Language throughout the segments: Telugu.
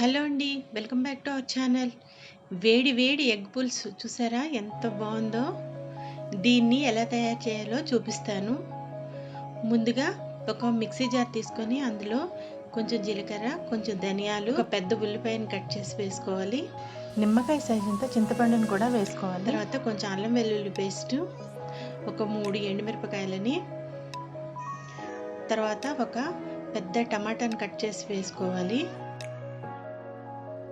హలో అండి, welcome back to our channel. వేడి వేడి ఎగ్ పులుసు చూసారా ఎంత బాగుందో. దీన్ని ఎలా తయారు చేయాలో చూపిస్తాను. ముందుగా ఒక మిక్సీ జార్ తీసుకొని అందులో కొంచెం జీలకర్ర, కొంచెం ధనియాలు, ఒక పెద్ద ఉల్లిపాయను కట్ చేసి వేసుకోవాలి. నిమ్మకాయ సైజంతా చింతపండుని కూడా వేసుకోవాలి. తర్వాత కొంచెం అల్లం వెల్లుల్లి పేస్ట్, ఒక 3 ఎండుమిరపకాయలని, తర్వాత ఒక పెద్ద టమాటాను కట్ చేసి వేసుకోవాలి.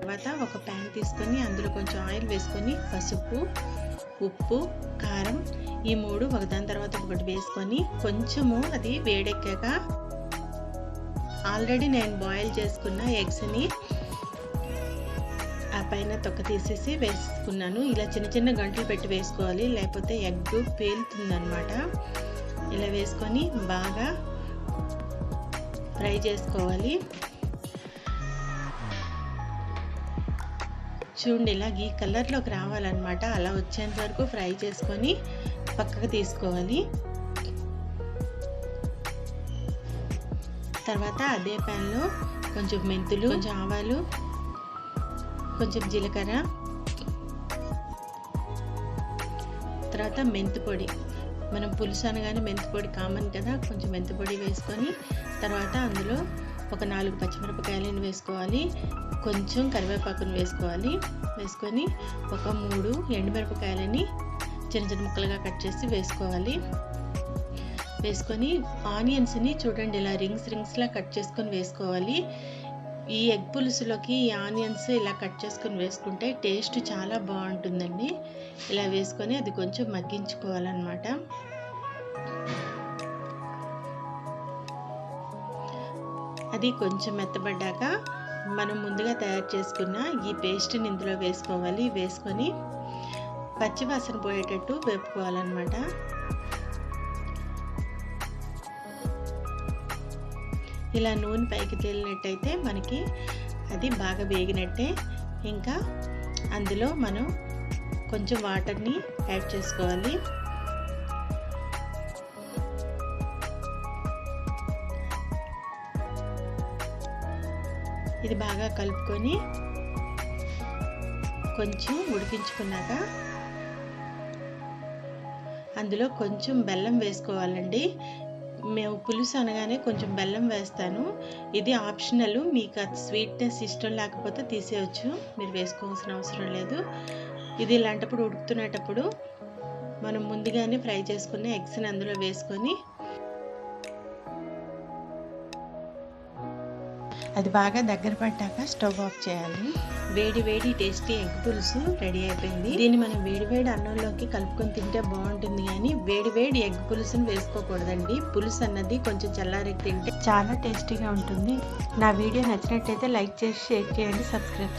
తర్వాత ఒక ప్యాన్ తీసుకొని అందులో కొంచెం ఆయిల్ వేసుకొని పసుపు, ఉప్పు, కారం ఈ 3 ఒకదాని తర్వాత ఒకటి వేసుకొని కొంచెము అది వేడెక్కాక ఆల్రెడీ నేను బాయిల్ చేసుకున్న ఎగ్స్ని ఆ పైన తొక్క తీసేసి వేసుకున్నాను. ఇలా చిన్న చిన్న గంటలు పెట్టి వేసుకోవాలి, లేకపోతే ఎగ్ పేలుతుందన్నమాట. ఇలా వేసుకొని బాగా ఫ్రై చేసుకోవాలి. చూడండి, ఇలా ఈ కలర్లోకి రావాలన్నమాట. అలా వచ్చేంత వరకు ఫ్రై చేసుకొని పక్కకు తీసుకోవాలి. తర్వాత అదే ప్యాన్లో కొంచెం మెంతులు, కొంచెం ఆవాలు, కొంచెం జీలకర్ర, తర్వాత మెంతి పొడి. మనం పులుసు అనగానే మెంతి పొడి కామన్ కదా, కొంచెం మెంతి పొడి వేసుకొని తర్వాత అందులో ఒక 4 పచ్చిమిరపకాయలను వేసుకోవాలి, కొంచెం కరివేపాకును వేసుకోవాలి. వేసుకొని ఒక 3 ఎండుమిరపకాయలని చిన్న చిన్న ముక్కలుగా కట్ చేసి వేసుకోవాలి. వేసుకొని ఆనియన్స్ని చూడండి ఇలా రింగ్స్లా కట్ చేసుకొని వేసుకోవాలి. ఈ ఎగ్ పులుసులోకి ఈ ఆనియన్స్ ఇలా కట్ చేసుకొని వేసుకుంటే టేస్ట్ చాలా బాగుంటుందండి. ఇలా వేసుకొని అది కొంచెం మగ్గించుకోవాలన్నమాట. అది కొంచెం మెత్తబడ్డాక మనం ముందుగా తయారు చేసుకున్న ఈ పేస్ట్ని ఇందులో వేసుకోవాలి. వేసుకొని పచ్చివాసన పోయేటట్టు వేపుకోవాలన్నమాట. ఇలా నూనె పైకి తేలినట్టయితే మనకి అది బాగా వేగినట్టే. ఇంకా అందులో మనం కొంచెం వాటర్ని యాడ్ చేసుకోవాలి. ఇది బాగా కలుపుకొని కొంచెం ఉడికించుకున్నాక అందులో కొంచెం బెల్లం వేసుకోవాలండి. మేము పులుసు అనగానే కొంచెం బెల్లం వేస్తాను. ఇది ఆప్షనల్, మీకు అది స్వీట్నెస్ ఇష్టం లేకపోతే తీసేయచ్చు, మీరు వేసుకోవాల్సిన అవసరం లేదు. ఇది ఇలాంటప్పుడు ఉడుకుతున్నప్పుడు మనం ముందుగానే ఫ్రై చేసుకున్న ఎగ్స్ని అందులో వేసుకొని అది బాగా దగ్గర పడ్డాక స్టవ్ ఆఫ్ చేయాలి. వేడి వేడి టేస్టీ ఎగ్ పులుసు రెడీ అయిపోయింది. దీన్ని మనం వేడి వేడి అన్నంలోకి కలుపుకొని తింటే బాగుంటుంది, కానీ వేడి వేడి ఎగ్ పులుసుని వేసుకోకూడదండి. పులుసు అన్నది కొంచెం చల్లారికి తింటే చాలా టేస్టీగా ఉంటుంది. నా వీడియో నచ్చినట్టయితే లైక్ చేసి షేర్ చేయండి, సబ్స్క్రైబ్